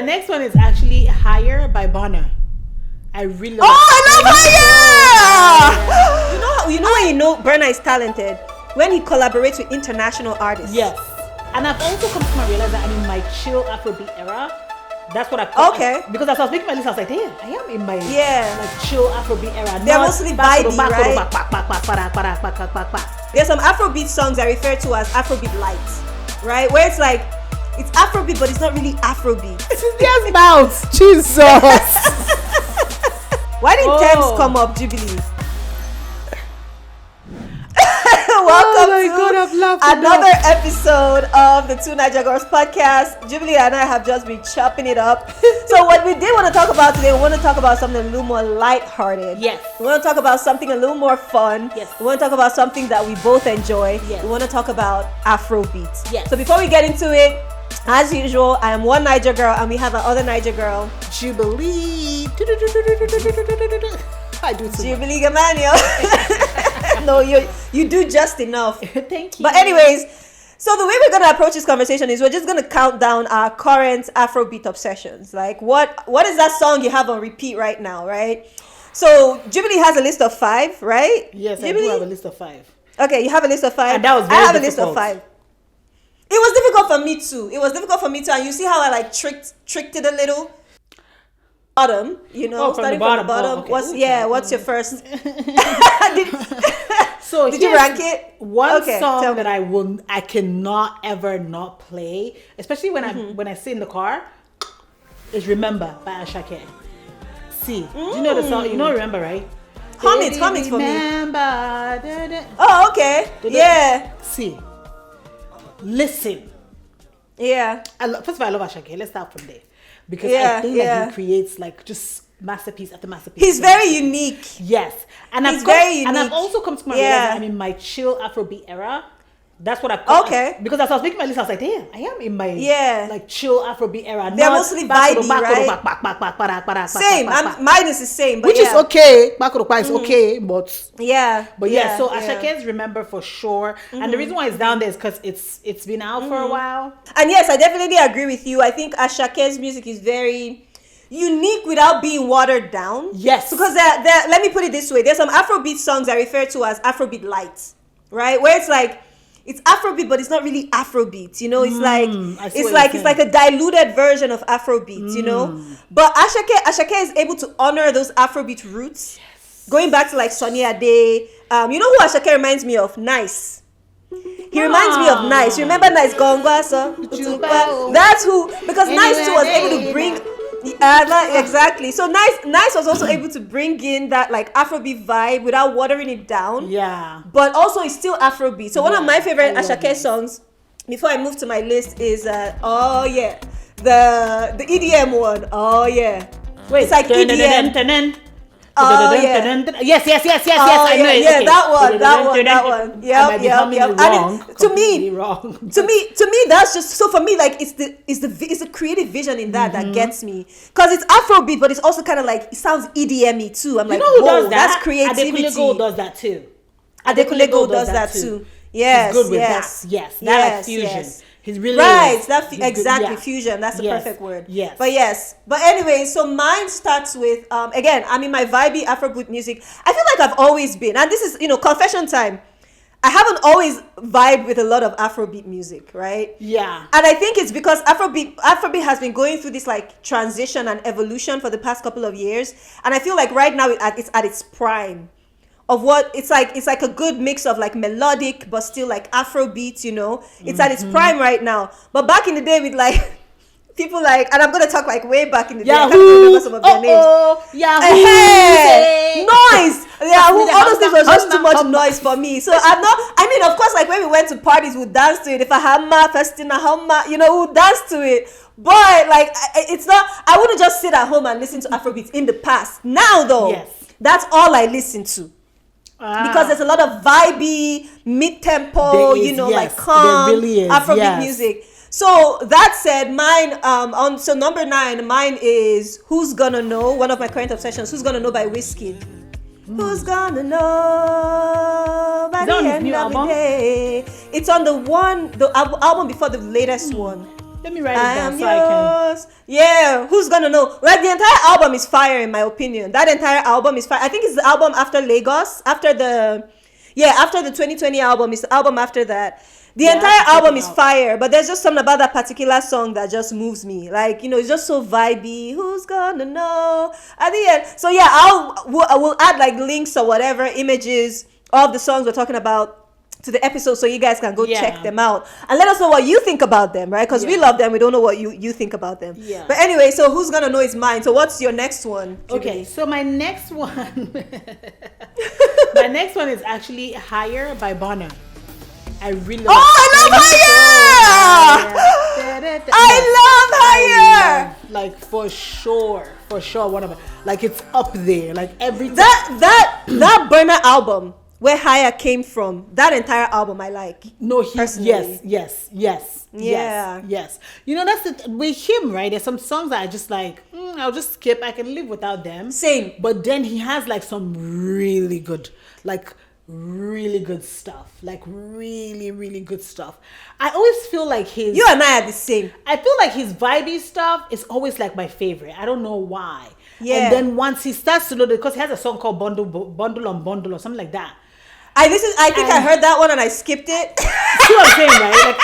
next one is actually Higher by Burna. I really love I love Higher! You know when you know Burna is talented? When he collaborates with international artists. Yes. And I've also come to realize that I'm in my chill Afrobeat era. That's what I call it. Because as I was making my list, I was like, damn, I am in my like chill Afrobeat era. They're mostly vibey, right? There's some Afrobeat songs I refer to as Afrobeat light, right? Where it's like, it's Afrobeat, but it's not really Afrobeat. It's just bounce. Jesus. Why didn't Thames come up, Jubilee? Welcome to another episode of the Two Naija Girls podcast. Jubilee and I have just been chopping it up. So what we did want to talk about today, we want to talk about something a little more lighthearted. Yes. We want to talk about something a little more fun. Yes. We want to talk about something that we both enjoy. Yes. We want to talk about Afrobeat. Yes. So before we get into it, as usual, I am one Naija girl and we have our other Naija girl, Jubilee. I do too. Jubilee Gamaniel. No, you do just enough. Thank you. But anyways, so the way we're gonna approach this conversation is we're just gonna count down our current Afrobeat obsessions. Like what is that song you have on repeat right now, right? So Jubilee has a list of 5, right? Yes, Jubilee? I do have a list of 5. Okay, you have a list of 5. And that was very I have difficult. A list of 5. It was difficult for me too. And you see how I like tricked it a little. Bottom, you know, starting from the bottom. Okay. What's your first? So did you rank it? One song that I cannot ever not play, especially when I sit in the car, is "Remember" by Asake. See, do you know the song? You know "Remember," right? Hum it for me. Remember. Oh, okay. Yeah. See, listen. Yeah. First of all, I love Asake. Let's start from there. Because I think that he creates like just masterpiece after masterpiece. He's very unique. Yes. And I've also come to my realization that I'm in my chill Afrobeat era. That's what I call it. Because as I was making my list, I was like, damn, I am in my like chill Afrobeat era. They're mostly vibey, right? Same. Mine is the same. But which is okay. Is okay, but so Ashake's Remember for sure. And the reason why it's down there is because it's been out for a while. And yes, I definitely agree with you. I think Ashake's music is very unique without being watered down. Yes. Because let me put it this way. There's some Afrobeat songs I refer to as Afrobeat light, right? Where it's like, it's Afrobeat, but it's not really Afrobeat. You know, it's like a diluted version of Afrobeat. You know, but Asake is able to honor those Afrobeat roots, going back to like Sunny Ade. You know who Asake reminds me of? Nice. He reminds me of Nice. Remember Nice Gongwa? So that's who, because Nice too was able to bring. Exactly. So Nice was also able to bring in that like Afrobeat vibe without watering it down. Yeah. But also it's still Afrobeat. So one of my favorite Asake songs, before I move to my list, is the EDM one. Oh yeah. Wait. It's like EDM. Yes. I know it. Yeah, that one. Yep. And to me, that's just so. For me, like it's the creative vision in that gets me, because it's Afrobeat, but it's also kind of like it sounds EDM-y too. I'm like, whoa, that's creativity. Adekunle Gold does that too. Adekunle Gold does that too. Yes, he's good with that. Yes, that like fusion. Yes. He's really right. Fusion. That's the perfect word. Yes. But anyway, so mine starts with again. I mean, my vibey Afrobeat music. I feel like I've always been, and this is confession time. I haven't always vibed with a lot of Afrobeat music, right? Yeah. And I think it's because Afrobeat has been going through this like transition and evolution for the past couple of years, and I feel like right now it's at its prime. Of what it's like a good mix of like melodic but still like Afrobeat, it's at its prime right now. But back in the day with like people like, and I'm gonna talk like way back in the day. I can't remember some of their names. Yahoo! Noise! Yahoo! All those things was just too much noise for me. So of course, like when we went to parties, we'd dance to it. If I hammer, festina hammer, we'd dance to it. But like, it's not. I wouldn't just sit at home and listen to Afrobeats in the past. Now though, that's all I listen to. Because there's a lot of vibey, mid-tempo, like calm Afrobeat music. So that said, mine so number 9, mine is Who's Gonna Know, one of my current obsessions, Who's Gonna Know by WizKid. Who's gonna know by the end of the day? It's on the album before the latest one. Let me write it I down am so I can. yours. Yeah, who's gonna know? Like the entire album is fire in my opinion. That entire album is fire. I think it's the album after Lagos, after the 2020 album. It's the album after that. The entire album is fire, but there's just something about that particular song that just moves me. Like, you know, it's just so vibey. Who's gonna know at the end? So yeah, I will add like links or whatever images of the songs we're talking about to the episode, so you guys can go check them out and let us know what you think about them, right? Because we love them, we don't know what you think about them. Yeah. But anyway, so who's gonna know is mine. So what's your next one, Jubilee? Okay, so my next one, is actually Higher by Burna. I really love Higher! I love Higher! Like for sure one of them. Like it's up there. Like every that Burna album where Higher came from, that entire album I like. No, personally. Yes. You know, that's it with him, right? There's some songs that I just like, I'll just skip. I can live without them. Same. But then he has like some really good stuff. Like really, really good stuff. I always feel like you and I are the same. I feel like his vibey stuff is always like my favorite. I don't know why. Yeah. And then once he starts to load it, because he has a song called Bundle on Bundle or something like that. I think I heard that one and I skipped it. See what I'm saying, right? Like,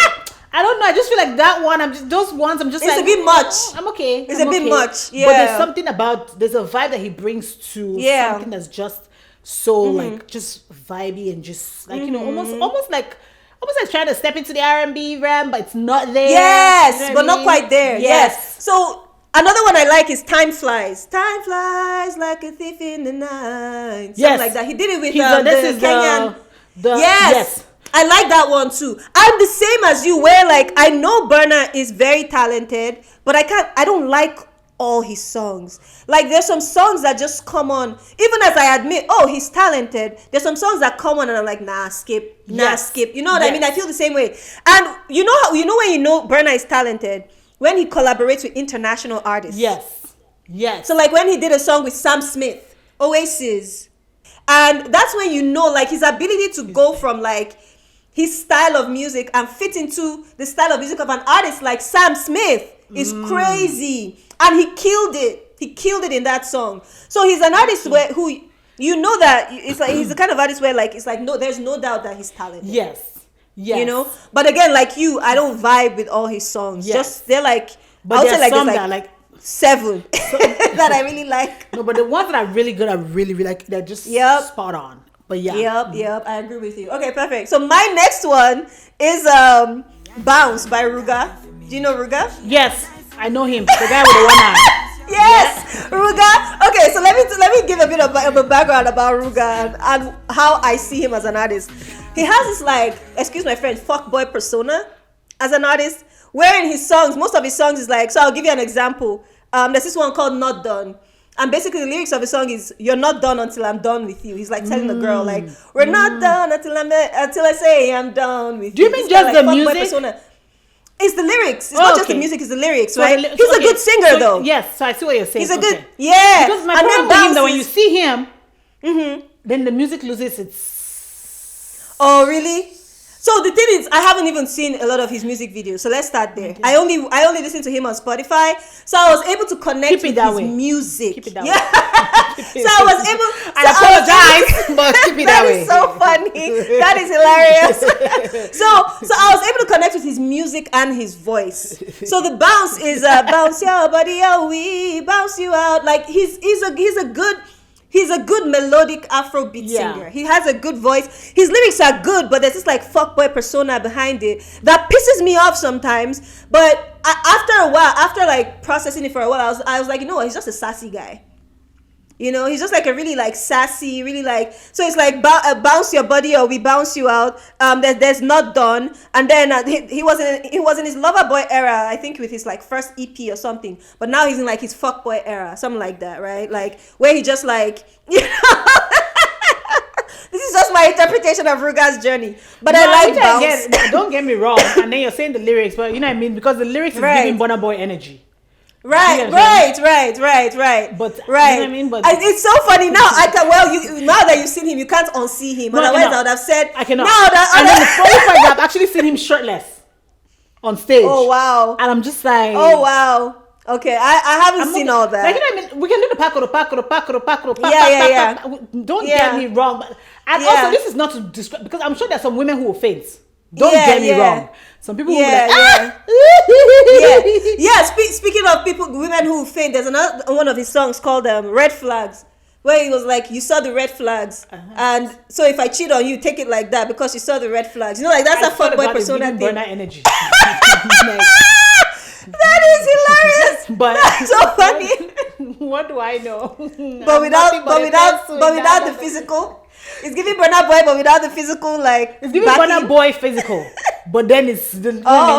I don't know. I just feel like that one. Those ones. I'm just. It's like, a bit much. I'm okay. It's a bit much. Yeah. But there's something about there's a vibe that he brings to something that's just so like just vibey and just like you know almost like trying to step into the R&B realm, but it's not there. Yes, you know but not quite there. Yes. So. Another one I like is Time Flies. Time flies like a thief in the night. Something like that. He did it with the Kenyan. Yes. I like that one too. I'm the same as you where like I know Burna is very talented, but I don't like all his songs. Like there's some songs that just come on, even as I admit, he's talented. There's some songs that come on and I'm like, skip. You know what I mean? I feel the same way. And you know when you know Burna is talented? When he collaborates with international artists. Yes. So like when he did a song with Sam Smith, Oasis. And that's when you know like his ability to go from like his style of music and fit into the style of music of an artist like Sam Smith is crazy. And he killed it. He killed it in that song. So he's an artist who you know that it's like he's the kind of artist where like it's like no, there's no doubt that he's talented. Yes. You know, but again, like you, I don't vibe with all his songs. Just they're like, but I'll say like there's like 7 that I really like. No, but the ones that are really good, I really like. They're just spot on. But Yep, I agree with you. Okay, perfect. So my next one is Bounce by Ruga. Do you know Ruga? Yes, I know him. The guy with the one eye. Yes, Ruga. Okay, so let me give a bit of a background about Ruga and how I see him as an artist. He has this like, excuse my French, fuckboy persona as an artist, where in his songs, most of his songs is like, so I'll give you an example. There's this one called Not Done. And basically the lyrics of the song is, you're not done until I'm done with you. He's like telling the girl like, we're not done until I say I'm done with you. Do you mean just the music? Persona. It's the lyrics. It's not just the music, it's the lyrics, right? He's a good singer though. Yes, so I see what you're saying. He's a good, Because my problem with him, that when you see him, then the music loses its... Oh, really? So the thing is, I haven't even seen a lot of his music videos. So let's start there. Okay. I only listen to him on Spotify. So I was able to connect with his music. Keep it that way. So I was able. I apologize, but keep it that way. That is so funny. That is hilarious. So I was able to connect with his music and his voice. So the bounce is bounce your body, we bounce you out. Like he's a good melodic Afrobeat singer. He has a good voice. His lyrics are good, but there's this like fuckboy persona behind it that pisses me off sometimes. But after a while, after like processing it for a while, I was like, you know what? He's just a sassy guy. You know, he's just like a really like sassy, really like, so it's like bounce your body or we bounce you out. There's Not Done. And then he was in his lover boy era, I think with his like first EP or something. But now he's in like his fuckboy era, something like that, right? Like where he just like, you know, this is just my interpretation of Ruga's journey. But I like bounce. Don't get me wrong. And then you're saying the lyrics, but you know what I mean? Because the lyrics is giving Burna Boy energy. Right. But you know what I mean? But it's so funny now. Now that you've seen him, you can't unsee him. Otherwise, I would have said I cannot. And then the funny part is I've actually seen him shirtless. on stage. Oh wow. And I'm just like, oh wow. Okay, I haven't seen all that. Like, you know what I mean? We can do the paco. Yeah. Don't get me wrong. But, and also, this is not to describe, because I'm sure there's some women who will faint. Don't get me wrong. Some people will be like, Speaking of women who faint, there's another one of his songs called Red Flags, where he was like, you saw the red flags, and so if I cheat on you, take it like that because you saw the red flags. You know, like that's a fuckboy persona thing. Burner energy. That is hilarious. But that's so funny. What do I know? But without the physical. It's giving Burna Boy, but without the physical, like it's giving Burna Boy physical, but then it's the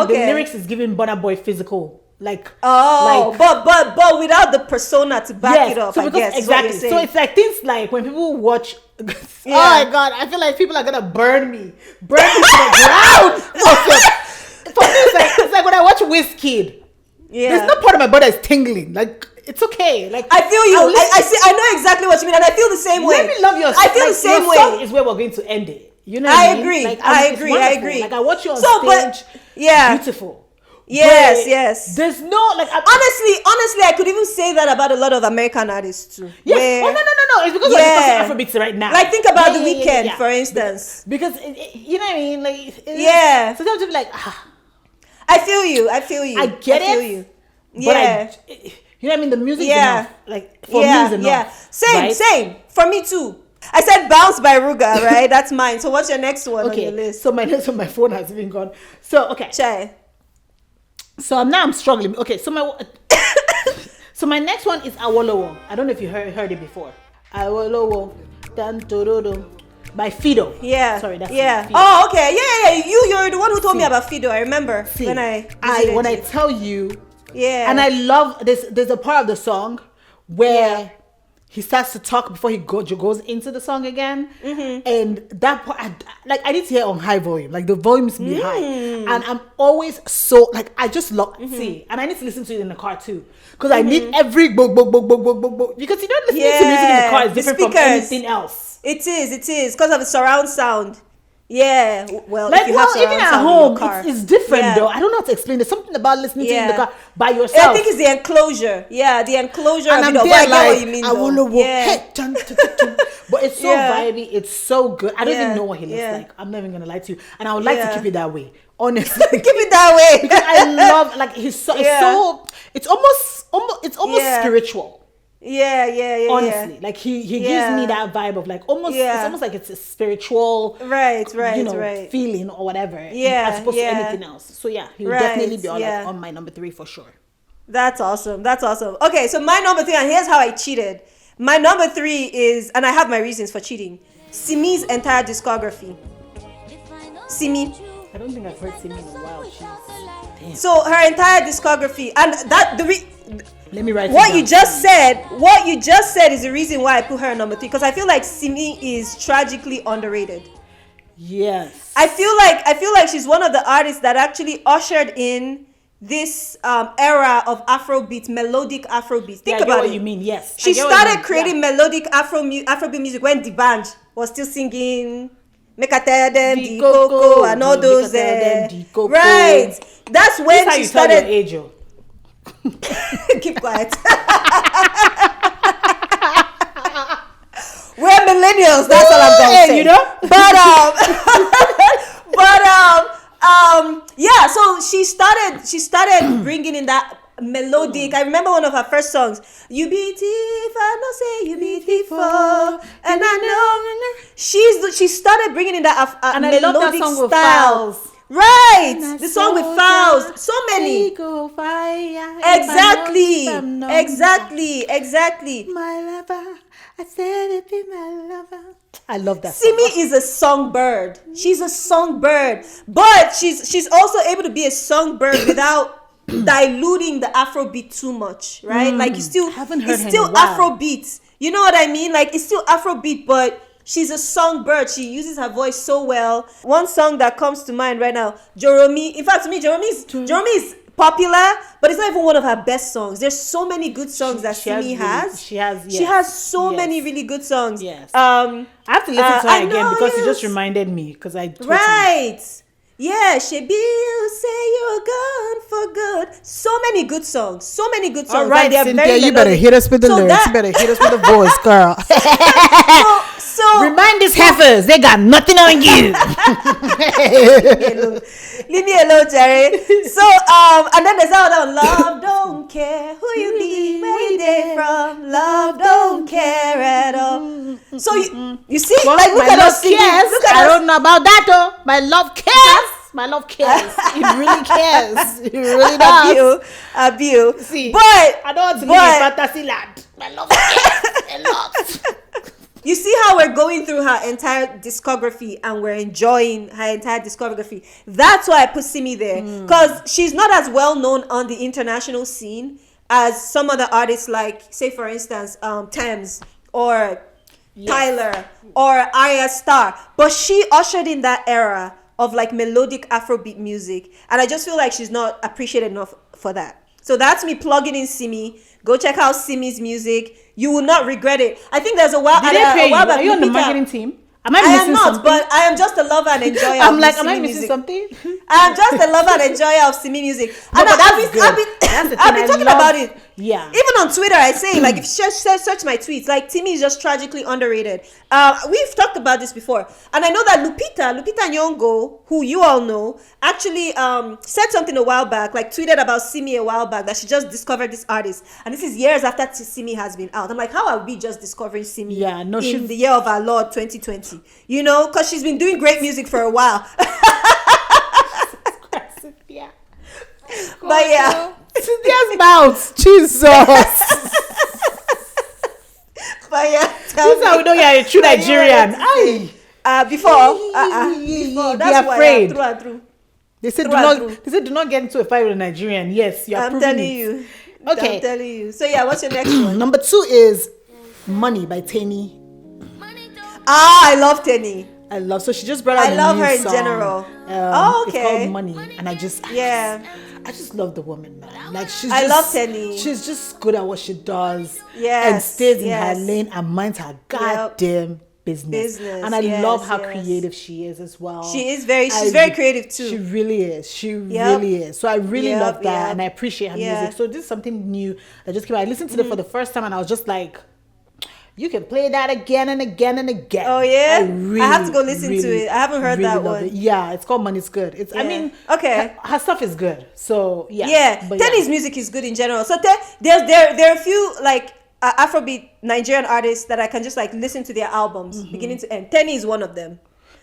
lyrics is giving Burna Boy physical, like but without the persona to back it up. So I guess exactly. So it's like things like when people watch. Oh my god, I feel like people are gonna burn me to the ground. It's like when I watch WizKid. Yeah, there's no part of my body is tingling. Like, it's okay. Like, I feel you. I see. I know exactly what you mean, and I feel the same way. Let me love your. I feel the same way. Song is where we're going to end it. You know what I mean? Agree. Like, I agree. Like, I watch you on stage. Beautiful. Yes. There's no like. Honestly, I could even say that about a lot of American artists too. Yes. No. It's because we're discussing Afrobeats right now. Like, think about The Weeknd, for instance. Because you know what I mean. Like, sometimes you'll be like, I feel you. I get it. You. Yeah. But you know what I mean? The music is enough. Like, for me is enough. Yeah. Same. Right? Same. For me too. I said Bounce by Ruga, right? That's mine. So what's your next one on your list? So my next one, my phone has even gone. So, okay. Chai. So now I'm struggling. Okay, so my next one is Awolowo. I don't know if you heard it before. Awolowo. By Fido. Yeah. Sorry, that's Fido. Oh, okay. Yeah. You're the one who told me about Fido. I remember when I tell you. Yeah. And I love this. There's a part of the song where he starts to talk before he goes into the song again. Mm-hmm. And that part, I need to hear on high volume. Like, the volumes be high. And I'm always so, like, I just love, see. And I need to listen to it in the car too. Because I need every because you don't listen to music in the car. It's different from anything else. It is. Because of the surround sound. Yeah, well, like, even at home, it's different though. I don't know how to explain. There's something about listening to it in the car by yourself. I think it's the enclosure. Yeah, the enclosure. And of I'm it. there, I get what you mean. But it's so vibey. It's so good. I don't even know what he looks like. I'm not even gonna lie to you. And I would like to keep it that way. Honestly, keep it that way because I love it's almost spiritual. Yeah. Honestly, like he gives me that vibe of like almost. It's almost like it's a spiritual, right, feeling or whatever. Yeah, as opposed to anything else. So he will definitely be on my number 3 for sure. That's awesome. Okay, so my number 3, and here's how I cheated. My number 3 is, and I have my reasons for cheating, Simi's entire discography. Simi. I don't think I've heard Simi in a while. Damn. So her entire discography, and let me write what you just said is the reason why I put her number 3, because I feel like Simi is tragically underrated. Yes. I feel like she's one of the artists that actually ushered in this era of Afrobeat, melodic Afrobeat. Think about what you mean. Yes. She started creating melodic Afrobeat music when D'banj was still singing Make I tell them the coco and all those right. That's when she started. Tell your age, yo. Keep quiet. We're millennials. That's all I'm gonna say. You know. Yeah. So she started bringing in that melodic. I remember one of her first songs. You be thief, I know say you be thief, and I know. She started bringing in that and melodic I love that song style. With Fowls. Right, the song with Fowls. So many. Exactly. My lover, I said it be my lover. I love that. Simi is a songbird. She's a songbird, but she's also able to be a songbird without diluting the Afrobeat too much, right? Like, you still haven't heard it's still Afrobeat. You know what I mean? Like, it's still Afrobeat, but she's a songbird. She uses her voice so well. One song that comes to mind right now, Joromi. In fact, to me, Joromi is popular, but it's not even one of her best songs. There's so many good songs that Simi has. She has so many really good songs. Yes. I have to listen to her again because it just reminded me. Because Yeah, Shebi, you say you're gone for good. So many good songs. So many good songs. All right, and Cynthia, you better hit us with the lyrics. You better hit us with the voice, girl. so remind these heifers, they got nothing on you. Leave me alone, Jerry. So, and then there's all that love don't care who you be, where you dey from. Love don't care at all. So you see, well, like look my at love us singing. cares. Look at I us. don't know about that though. My love cares. My love cares. It really cares. It really does. Abuse. See, but I don't want to live in fantasy land. My love cares a lot. You see how we're going through her entire discography and we're enjoying her entire discography. That's why I put Simi there. Because she's not as well known on the international scene as some other artists like, say for instance, Thames or Tyler or Arya Starr. But she ushered in that era of like melodic Afrobeat music. And I just feel like she's not appreciated enough for that. So that's me plugging in Simi. Go check out Simi's music. You will not regret it. I think there's a while. Did they pay you? Are you on the marketing team? Am I missing not, something? but I am just a lover and enjoyer. I'm of like, Simi am I missing music. something? I'm just a lover and enjoyer of Simi music. No, And but I've that's been good. talking about it. Yeah. Even on Twitter, I say, like, if you search my tweets, like, Timi is just tragically underrated. We've talked about this before. And I know that Lupita Nyong'o, who you all know, actually said something a while back, like, tweeted about Simi a while back, that she just discovered this artist. And this is years after Simi has been out. I'm like, how are we just discovering Simi in the year of our Lord 2020? You know, because she's been doing great music for a while. Yeah. But yeah. Cynthia's mouth. Jesus. But yeah. This is how we know you're a true Nigerian. Before, that's why I'm through and through. They said do not get into a fight with a Nigerian. Yes, you're I'm telling you. Okay. I'm telling you. So yeah, what's your next one? Number 2 is Money by Teni. I love Teni. So she just brought out a love new her in song. general. It's called Money, and I just love the woman, man. Like I love Teni. She's just good at what she does. Yes, and stays in her lane and minds her goddamn business. And I love how creative she is as well. She's very creative too. She really is. Really is. So I really love that, and I appreciate her music. So this is something new that just came out. I listened to it for the first time, and I was just like, you can play that again and again and again. Oh yeah, I have to go listen to it. I haven't heard that one. Yeah, it's called Money. It's good. I mean, okay, her stuff is good. So yeah. Yeah, Teni's music is good in general. So there are a few like Afrobeat Nigerian artists that I can just like listen to their albums beginning to end. Teni is one of them.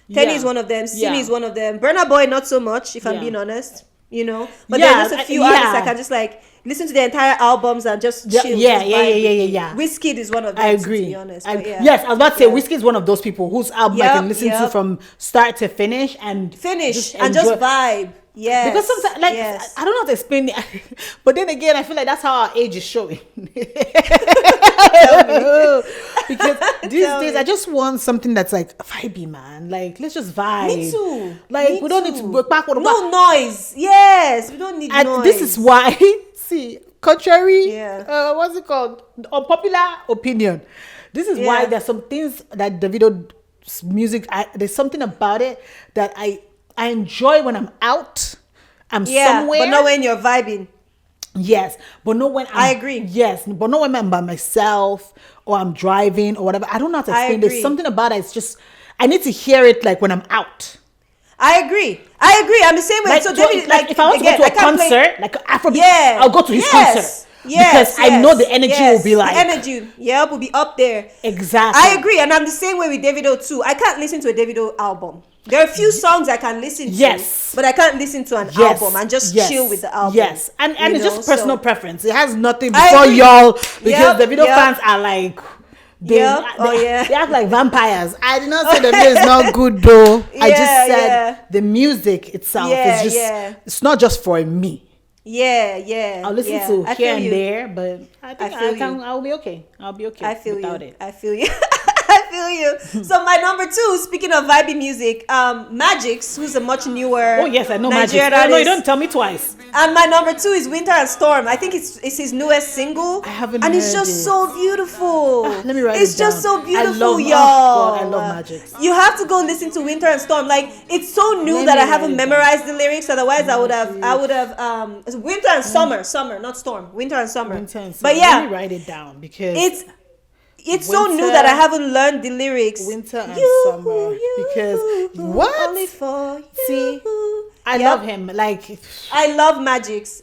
Teni is one of them. Simi is one of them. Burna Boy not so much, if I'm being honest. You know, but there's just a few artists I can just like listen to the entire albums and just chill. Yeah. WizKid is one of them. I agree. To be honest. Yes, I was about to say WizKid is one of those people whose album I can listen to from start to finish and just vibe. Yeah, because sometimes, like, I don't know how to explain it, but then again, I feel like that's how our age is showing. Because these days, I just want something that's like vibey, man. Like, let's just vibe. Me too. Like, we don't need to go back. No noise. Yes, we don't need noise. This is why. See, contrary. What's it called? Unpopular opinion. This is why there's some things that Davido's music. There's something about it that I enjoy when I'm out. I'm somewhere. But not when you're vibing. Yes, but not when I agree. Yes, but not when I'm by myself or I'm driving or whatever. I don't know how to explain. There's something about it. It's just, I need to hear it like when I'm out. I agree. I'm the same way. Like, so like if I want to go to a concert, like Afrobeat, I'll go to his concert. Yes, because I know the energy will be like... The energy, will be up there. Exactly. I agree, and I'm the same way with Davido too. I can't listen to a Davido album. There are a few songs I can listen to, but I can't listen to an album and just chill with the album. Yes, and it's just personal preference. It has nothing before y'all, because Davido fans are like... They act like vampires. I did not say the video is not good though. I just said the music itself is just... It's not just for me. I'll listen to here and there, but I think I'll be okay. I'll be okay without it. I feel feel you. So my number 2, speaking of vibey music, Magixx, who's a much newer. Oh yes, I know Nigerian Magixx. No, you artist. don't tell me twice. And my number 2 is Winter and Storm. I think it's his newest single. I haven't and heard it's just it. so beautiful. Let me write It's it down. just so beautiful, I love, y'all. Oh God, I love Magixx. You have to go listen to Winter and Storm. Like, it's so new Let that me I haven't write it memorized the lyrics. Otherwise, I would have Winter and Summer, not Storm. Winter and Summer. Winter and But Summer. yeah, Let me write it down because it's so new that I haven't learned the lyrics. Winter and Summer. Because what? Only for you. See, I love him. Like, I love Magixx.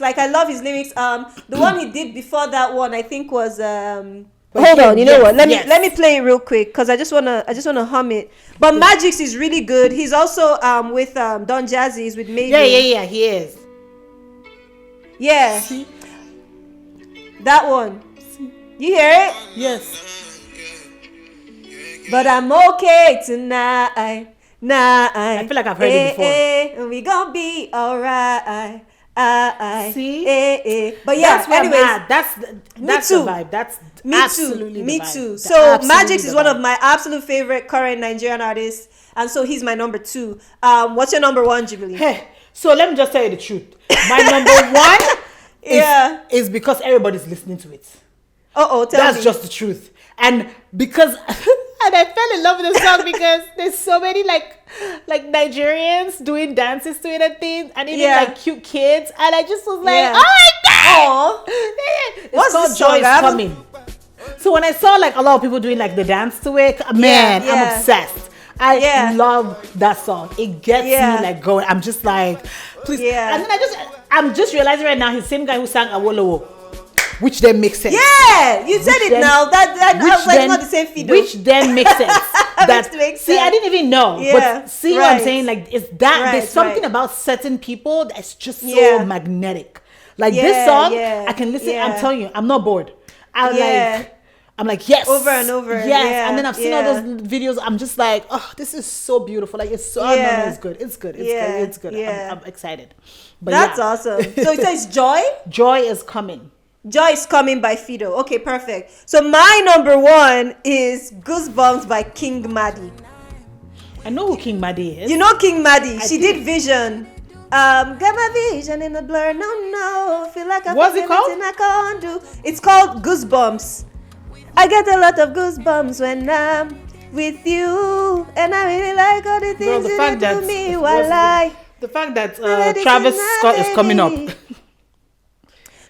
Like, I love his lyrics. The one he did before that one, I think was hold on, you know what? Let me play it real quick because I just wanna hum it. But Magixx is really good. He's also with Don Jazzy. He's with Madi. Yeah, he is. Yeah. See? That one. You hear it? Yes. But I'm okay tonight. I feel like I've heard it before. We gonna be alright. See? But yeah, that's where anyways, I'm at. That's too. the vibe. That's Me absolutely too. Me the vibe. too. That's So absolutely Magixx is the one of vibe. my absolute favorite current Nigerian artists, and so he's my number 2. What's your number 1, Jubilee? Hey, so let me just tell you the truth. My number 1 is because everybody's listening to it. Tell That's me. just the truth. And because and I fell in love with the song because there's so many like Nigerians doing dances to it and things, and even like cute kids, and I just was like, oh my god! It's What's called this Joy song? Is Coming. So when I saw like a lot of people doing like the dance to it, man, I'm obsessed. I love that song. It gets me like going. I'm just like, please. And then I'm just realizing right now he's the same guy who sang Awolowo, which then makes sense. Yeah, you said it now. That's not the same Fido. Which then makes sense. Makes see, sense. I didn't even know. But see what I'm saying? Like, it's that there's something about certain people that's just so magnetic. Like this song, I can listen. I'm telling you, I'm not bored. I'm like, yes. Over and over. Yes. Yeah, And then I've seen all those videos. I'm just like, oh, this is so beautiful. Like, it's so, no, it's good. It's good. It's good. I'm excited. But that's awesome. So it says Joy? Joy is coming. Joy is Coming by Fido. Okay, perfect. So my number 1 is Goosebumps by Qing Madi. I know who King Madi is. You know King Madi. She did Vision. Got my vision in a blur. No. Feel like I'm What's it called? I can't do. It's called Goosebumps. I get a lot of goosebumps when I'm with you, and I really like all the things you do to me while the fact that Travis Scott is coming up.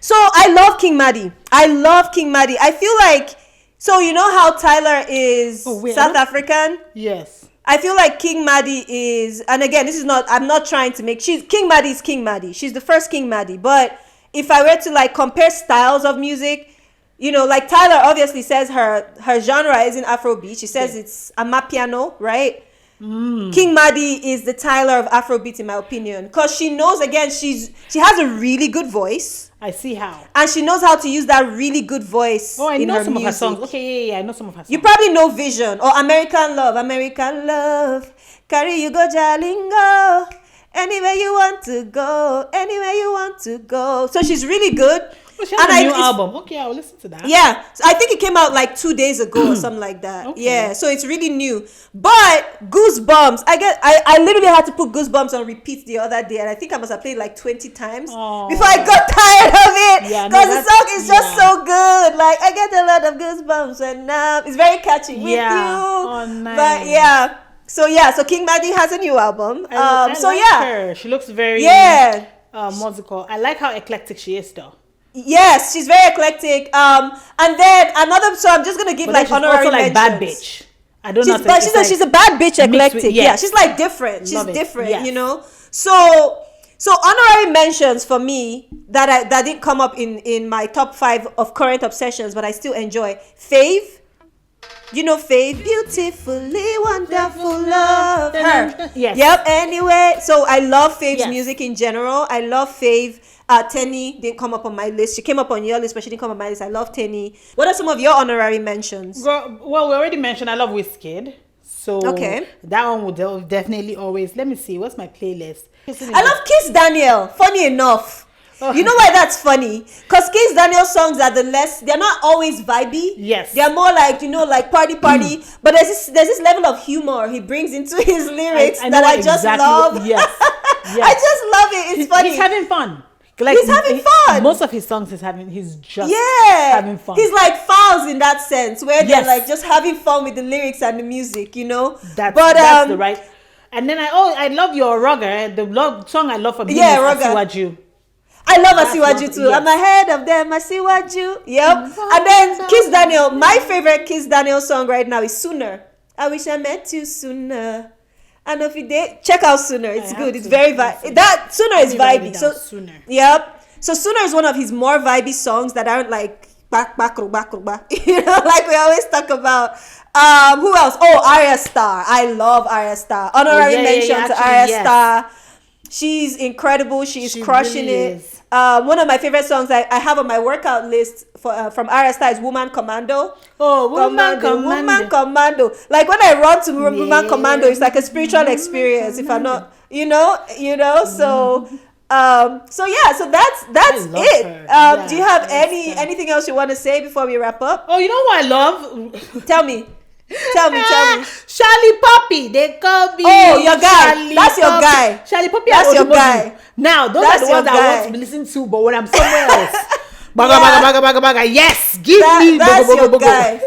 So I love King Madi. I feel like, so you know how Tyler is South African? Yes. I feel like King Madi is, and again, I'm not trying to make, King Madi is King Madi. She's the first King Madi. But if I were to like compare styles of music, you know, like Tyler obviously says her genre isn't Afrobeat. She says it's amapiano, right? King Madi is the Tyler of Afrobeat, in my opinion, because she knows, again, she has a really good voice. I see how. And she knows how to use that really good voice I in know her some music. of her songs. Okay, I know some of her songs. You probably know Vision or American Love. Carry you go, Jalingo. Anywhere you want to go. So she's really good. Oh, she has a new album. Okay, I'll listen to that. Yeah, so I think it came out like 2 days ago or something like that. Okay. Yeah, so it's really new. But Goosebumps, I literally had to put Goosebumps on repeat the other day, and I think I must have played like 20 times before I got tired of it. Yeah, because the song is just so good. Like, I get a lot of goosebumps, and it's very catchy. With you. Oh, nice. But yeah. So King Madi has a new album. I like her. She looks very what's it called? I like how eclectic she is though. Yes, she's very eclectic. And then another. So I'm just gonna give like honorary mentions. Bad bitch. I don't know. She's a bad bitch eclectic. Yeah, she's like different. She's different. You know. So honorary mentions for me that didn't come up in my top 5 of current obsessions, but I still enjoy. Fave. You know Fave, beautifully wonderful love. Her. Yes. Yep. Anyway, so I love Fave's music in general. I love Fave. Teni didn't come up on my list. She came up on your list, but she didn't come on my list. I love Teni. What are some of your honorary mentions? Well, we already mentioned I love WizKid. So that one would definitely always. Let me see. What's my playlist? I love Kiss Daniel. Funny enough. You know why that's funny? Because Kizz Daniel's songs are they're not always vibey. Yes. They're more like, like party. But there's this level of humor he brings into his lyrics that I just love. Yes. I just love it. It's funny. He's having fun. He's having fun. Most of his songs he's just having fun. He's like Fowls in that sense, where they're like just having fun with the lyrics and the music, That's the right. And then I love your Rugger. The song I love from him is Asiwaju. I love Asiwaju too. I'm ahead of them, Asiwaju. Yep. And then Kizz Daniel, my favorite Kizz Daniel song right now is Sooner. I wish I met you sooner. And if you did, check out Sooner. It's good. It's very vibey. That Sooner is vibey. So Sooner. Yep. So Sooner is one of his more vibey songs that aren't like back, like we always talk about. Who else? Oh, Arya Star. I love Arya Star. Honorary mention to Arya Star. She's incredible. She's crushing really it. One of my favorite songs I have on my workout list from Arya Star is Woman Commando. Oh, Woman Commando. Like when I run to Woman Commando, it's like a spiritual experience. If I'm not, so. So that's it. Do you have anything else you want to say before we wrap up? Oh, you know what I love? Tell me. Charlie Poppy, they call me. Oh, your guy. That's your guy. Charlie Poppy. That's your guy. Now, those are the ones I want to be listening to, but when I'm somewhere else, baga, yes, give me. That's your guy.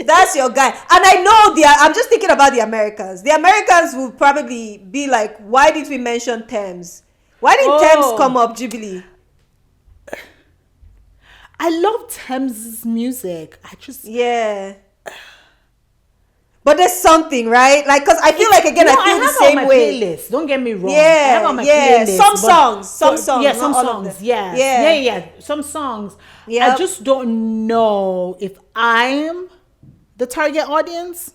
That's your guy. And I know I'm just thinking about the Americans. The Americans will probably be like, why did we mention Thames? Why did Thames come up, Jubilee? I love Thames' music. But there's something, right? Like, because I feel like, again, I feel the same way. Playlist. Don't get me wrong. Yeah, I have on my playlist. Some songs. Yeah, some songs. Yeah. Some songs. Yeah. I just don't know if I'm the target audience.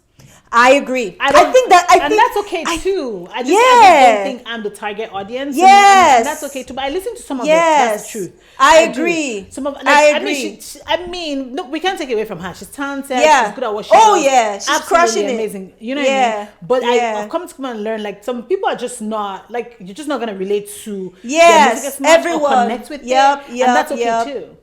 I agree. I think that's okay too. I just don't think I'm the target audience. Yes, and that's okay too. But I listen to some of it. That's the truth. I agree. Some of, I agree. I mean, no, we can't take it away from her. She's talented. Yeah. She's good at what she does. She's absolutely crushing it. Amazing. You know what I mean? But I've come to and learn, like, some people are just not, like, you're just not gonna relate to their music as much or connect with it. And that's okay too.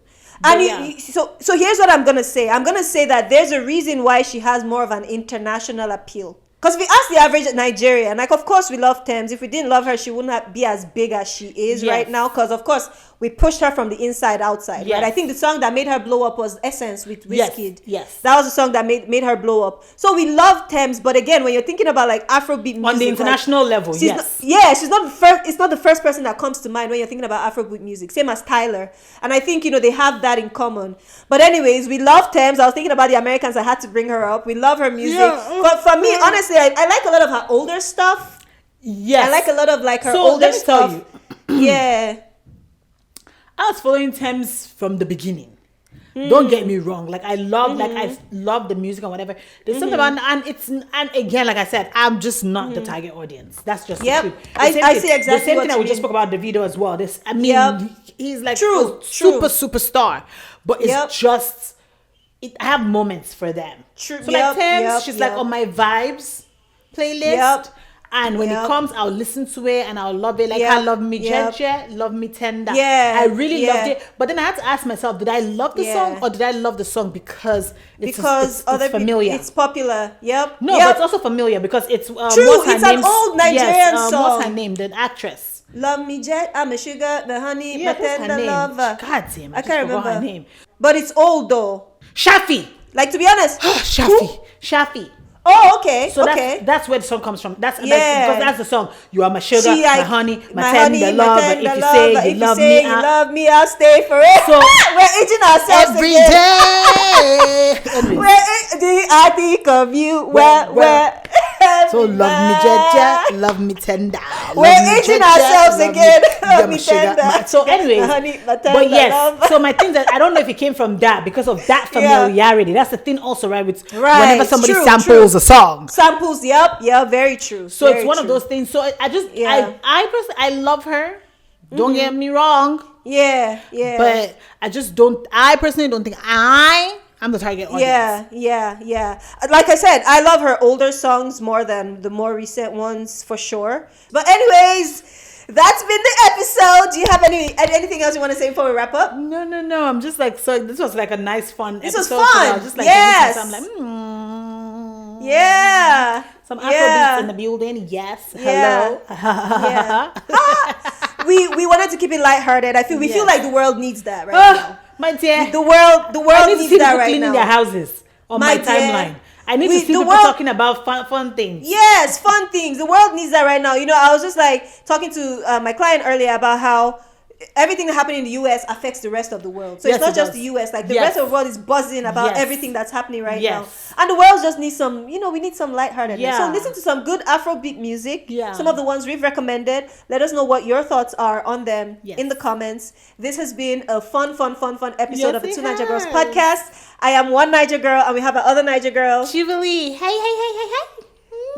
And so here's what I'm going to say. I'm going to say that there's a reason why she has more of an international appeal. Because if we ask the average Nigerian, like, of course we love Thames. If we didn't love her, she wouldn't be as big as she is right now. Because, of course, we pushed her from the inside outside, right? I think the song that made her blow up was Essence with WizKid. Yes. That was the song that made her blow up. So we love Thames. But again, when you're thinking about, like, Afrobeat music, on the international level, she's not the first. It's not the first person that comes to mind when you're thinking about Afrobeat music. Same as Tyler. And I think, they have that in common. But anyways, we love Thames. I was thinking about the Americans. I had to bring her up. We love her music. But for me, honestly, I like a lot of her older stuff. Yes. I like a lot of, like, her older stuff. Tell you. I was following Thames from the beginning. Don't get me wrong. Like, I love the music and whatever. There's something about, and again, like I said, I'm just not the target audience. That's just the truth. I see exactly the same what thing that you we just spoke about the video as well. He's like superstar, but it's just, I have moments for them. True. So like Thames, she's like on my vibes playlist. And when it comes, I'll listen to it and I'll love it. Like, I love me Jeje, love me Tender. Yeah. I really loved it. But then I had to ask myself, did I love the song or did I love the song because it's familiar? It's popular. Yep. No, but it's also familiar because it's true. It's an old Nigerian song. What's her name? The actress. Love me Jet, I'm a sugar, the honey, my tender lover. God damn, I can't remember her name. But it's old though. Shafi. Like, to be honest. Shafi. Oh, okay. So that's where the song comes from. That's because that's the song. You are my sugar, my honey, my tender love. If you say you love me, I'll stay forever. So we're aging ourselves every again. Day. I think of you. Where? So love me, Jeje, love me tender. We're aging ourselves again. Love me tender. So anyways, honey, my tender but yes. love. So my thing that I don't know if it came from that because of that familiarity. That's the thing also, right? With whenever somebody samples a song. Samples, very true. So it's one of those things. So I just, I personally, I love her. Don't get me wrong. Yeah. But I personally don't think I'm the target audience. Yeah. Like I said, I love her older songs more than the more recent ones for sure. But anyways, That's been the episode. Do you have anything else you want to say before we wrap up? No. I'm just like, so this was like a nice fun This episode. was fun. I was just like, yes. I'm like, Yeah. Some Afrobeats in the building. Yes. Yeah. Hello. Yeah. we wanted to keep it lighthearted. We feel like the world needs that right now. My dear. The world needs that right cleaning now. their houses on my timeline. I need to see people talking about fun things. Yes, fun things. The world needs that right now. I was just like talking to my client earlier about how everything that happened in the US affects the rest of the world. So it's not just the US. Like the rest of the world is buzzing about everything that's happening right now. And the world just needs some, we need some lightheartedness. Yeah. So listen to some good Afrobeat music. Yeah. Some of the ones we've recommended. Let us know what your thoughts are on them in the comments. This has been a fun episode of the Two Naija Girls podcast. I am one Naija girl and we have our other Naija girl. Jubilee. Hey.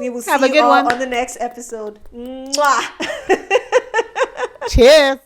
We will have see a good you all one on the next episode. Mwah. Cheers.